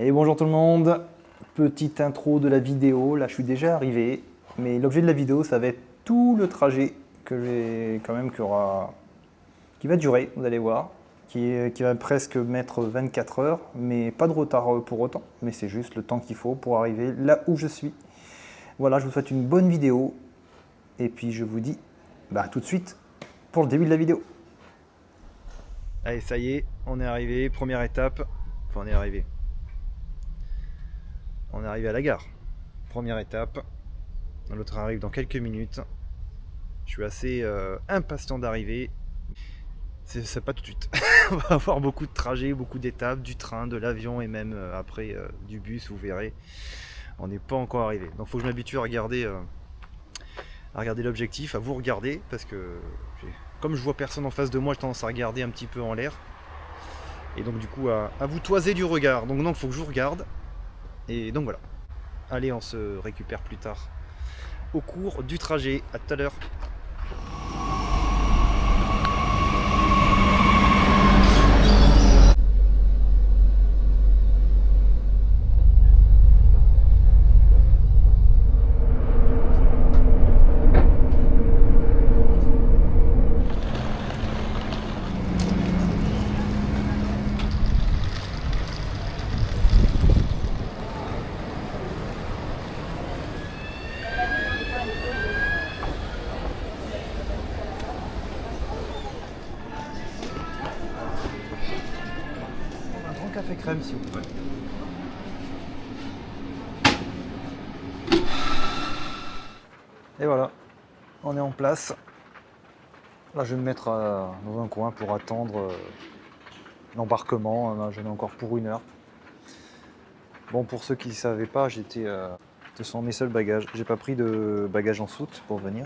Et bonjour tout le monde, petite intro de la vidéo, là je suis déjà arrivé, mais l'objet de la vidéo ça va être tout le trajet que j'ai quand même qui va durer, vous allez voir, qui va presque mettre 24 heures, mais pas de retard pour autant, mais c'est juste le temps qu'il faut pour arriver là où je suis. Voilà, je vous souhaite une bonne vidéo, et puis je vous dis tout de suite pour le début de la vidéo. Allez, ça y est, on est arrivé, première étape, enfin on est arrivé. On est arrivé à la gare. Première étape. Le train arrive dans quelques minutes. Je suis assez impatient d'arriver. C'est pas tout de suite. On va avoir beaucoup de trajets, beaucoup d'étapes, du train, de l'avion et même après du bus, vous verrez. On n'est pas encore arrivé. Donc il faut que je m'habitue à regarder l'objectif, à vous regarder, parce que comme je vois personne en face de moi, j'ai tendance à regarder un petit peu en l'air. Et donc du coup à vous toiser du regard. Donc il faut que je vous regarde. Et donc voilà. Allez, on se récupère plus tard au cours du trajet. À tout à l'heure. Café crème s'il vous plaît. Et voilà, on est en place. Là je vais me mettre dans un coin pour attendre l'embarquement. J'en ai encore pour 1 heure. Bon, pour ceux qui ne savaient pas, ce sont mes seuls bagages. J'ai pas pris de bagages en soute pour venir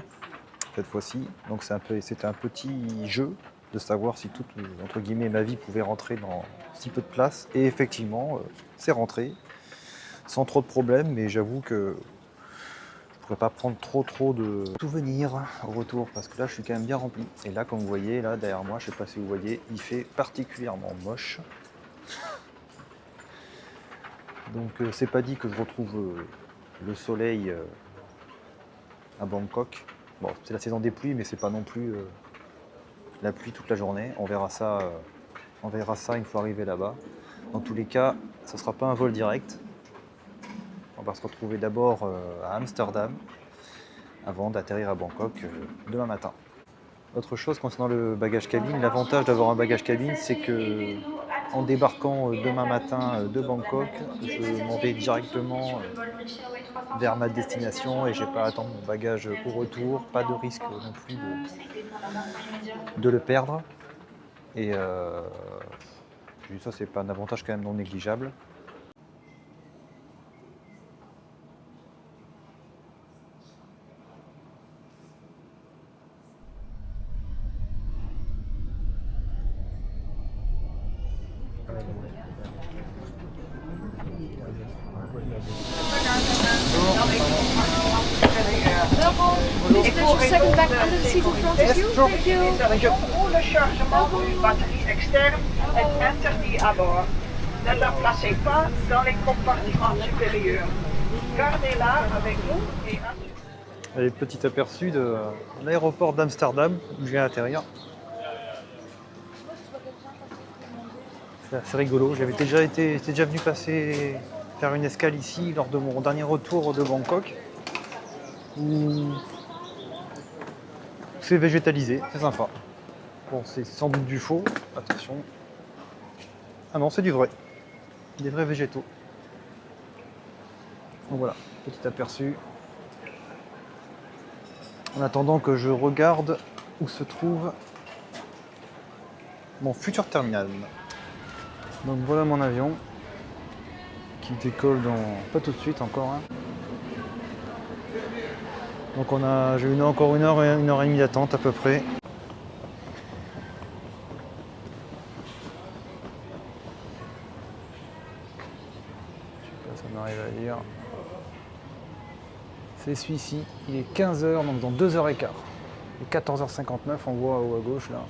cette fois-ci. Donc c'était un petit jeu de savoir si toute entre guillemets ma vie pouvait rentrer dans si peu de place. Et effectivement, c'est rentré sans trop de problèmes, mais j'avoue que je pourrais pas prendre trop de souvenirs au retour parce que là je suis quand même bien rempli. Et là, comme vous voyez, là derrière moi, je sais pas si vous voyez, il fait particulièrement moche. Donc c'est pas dit que je retrouve le soleil à Bangkok. Bon, c'est la saison des pluies, mais c'est pas non plus la pluie toute la journée. On verra ça une fois arrivé là-bas. Dans tous les cas, ce sera pas un vol direct. On va se retrouver d'abord à Amsterdam avant d'atterrir à Bangkok demain matin. Autre chose concernant le bagage cabine, l'avantage d'avoir un bagage cabine, c'est que en débarquant demain matin de Bangkok, je m'en vais directement vers ma destination et j'ai pas à attendre mon bagage au retour, pas de risque non plus de le perdre. Et ça, c'est pas un avantage quand même non négligeable. Second back under the seat in front of you. Thank you. Pour le chargement d'une batterie externe est interdit à bord. Ne la placez pas dans les compartiments supérieurs. Gardez-la avec vous et assurez. Allez, petit aperçu de l'aéroport d'Amsterdam où je viens d'atterrir. C'est assez rigolo. J'étais déjà venu faire une escale ici lors de mon dernier retour de Bangkok. Où c'est végétalisé, c'est sympa. Bon, c'est sans doute du faux, attention. Ah non, c'est du vrai. Des vrais végétaux. Donc voilà, petit aperçu. En attendant que je regarde où se trouve mon futur terminal. Donc voilà mon avion qui décolle dans pas tout de suite encore. Donc j'ai eu encore 1 heure et demie d'attente à peu près. Je sais pas si ça m'arrive à lire. C'est celui-ci, il est 15h, donc dans 2h15. Il est 14h59, on voit en haut à gauche là.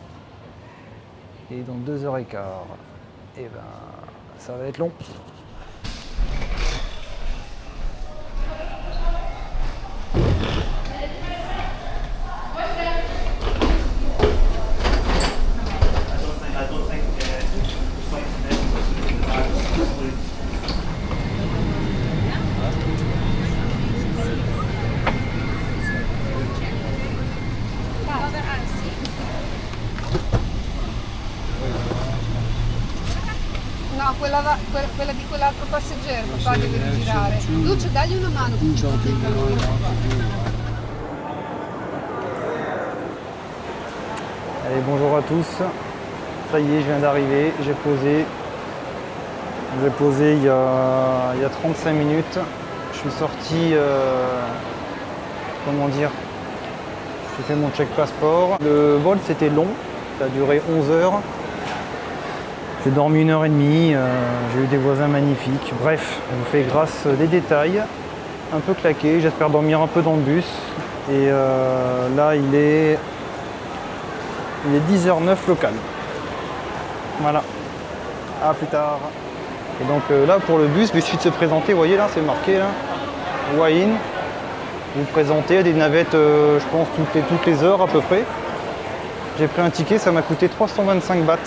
Et dans 2h15. Et ben, ça va être long. quella di quell'altro passeggero, papà che deve girare. Lucio, dagli una mano che ci Allez, bonjour à tous. Ça y est, je viens d'arriver. J'ai posé il y a 35 minutes. Je suis sorti, comment dire, j'ai fait mon check passeport. Le vol c'était long, ça a duré 11 heures. J'ai dormi 1h30, j'ai eu des voisins magnifiques. Bref, je vous fais grâce des détails. Un peu claqué, j'espère dormir un peu dans le bus. Et là il est 10h09 local. Voilà. À plus tard. Et donc là pour le bus, il suffit de se présenter, vous voyez là, c'est marqué là. Hua Hin. Vous présentez des navettes, je pense, toutes les heures à peu près. J'ai pris un ticket, ça m'a coûté 325 bahts.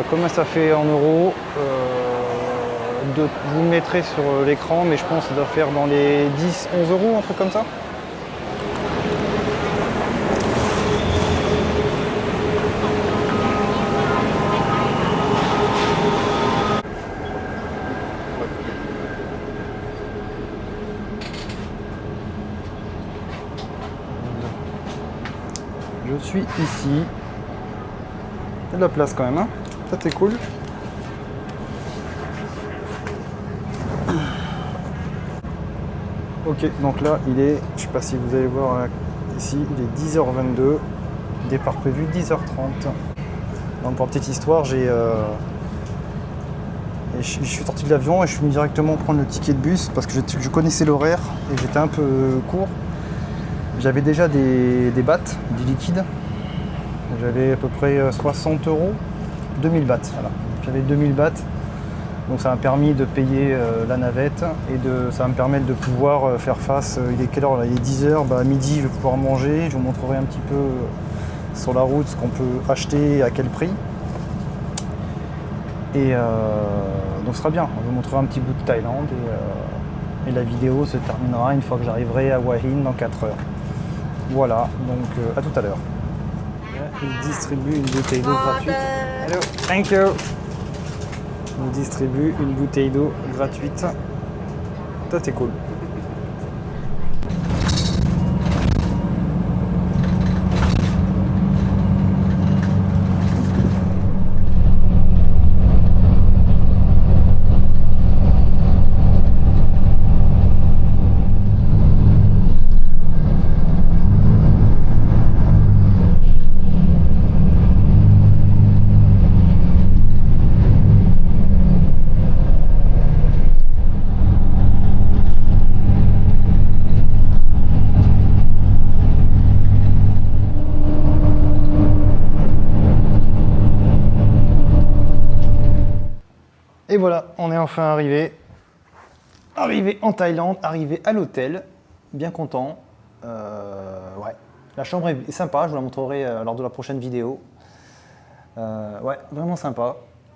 Combien ça fait en euros je vous le mettrai sur l'écran, mais je pense que ça doit faire dans les 10-11 euros, un truc comme ça. Je suis ici. Il y a de la place quand même, hein. Ça c'est cool. Ok, donc là il est, je sais pas si vous allez voir là, ici, il est 10h22, départ prévu 10h30. Donc pour petite histoire, je suis sorti de l'avion et je suis venu directement prendre le ticket de bus parce que je connaissais l'horaire et j'étais un peu court. J'avais déjà des bahts, du liquide. J'avais à peu près 60 euros, 2000 bahts. Voilà. J'avais 2000 bahts. Donc ça m'a permis de payer la navette et ça va me permettre de pouvoir faire face. Il est quelle heure là? Il est 10h, à midi je vais pouvoir manger. Je vous montrerai un petit peu sur la route ce qu'on peut acheter et à quel prix. Et donc ce sera bien. Je vous montrerai un petit bout de Thaïlande et la vidéo se terminera une fois que j'arriverai à Hua Hin dans 4 heures. Voilà, donc à tout à l'heure. Il distribue une bouteille d'eau gratuite. Hello, thank you. Il distribue une bouteille d'eau gratuite. Ça c'est cool. Et voilà, on est enfin arrivé. Arrivé en Thaïlande, arrivé à l'hôtel. Bien content. Ouais, la chambre est sympa, je vous la montrerai lors de la prochaine vidéo. Ouais, vraiment sympa.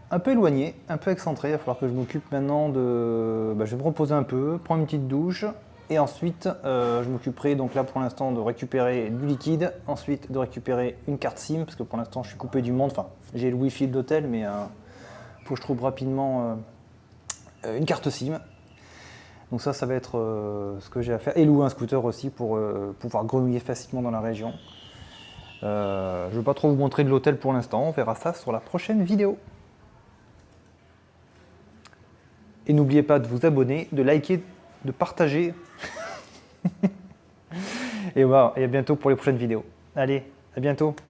Un peu éloigné, un peu excentré. Il va falloir que je m'occupe maintenant de... je vais me reposer un peu, prendre une petite douche. Et ensuite, je m'occuperai donc là pour l'instant de récupérer du liquide. Ensuite, de récupérer une carte SIM, parce que pour l'instant, je suis coupé du monde. Enfin, j'ai le Wi-Fi de l'hôtel, mais... faut que je trouve rapidement une carte SIM. Donc ça va être ce que j'ai à faire. Et louer un scooter aussi pour pouvoir grenouiller facilement dans la région. Je ne vais pas trop vous montrer de l'hôtel pour l'instant. On verra ça sur la prochaine vidéo. Et n'oubliez pas de vous abonner, de liker, de partager. Et voilà, et à bientôt pour les prochaines vidéos. Allez, à bientôt.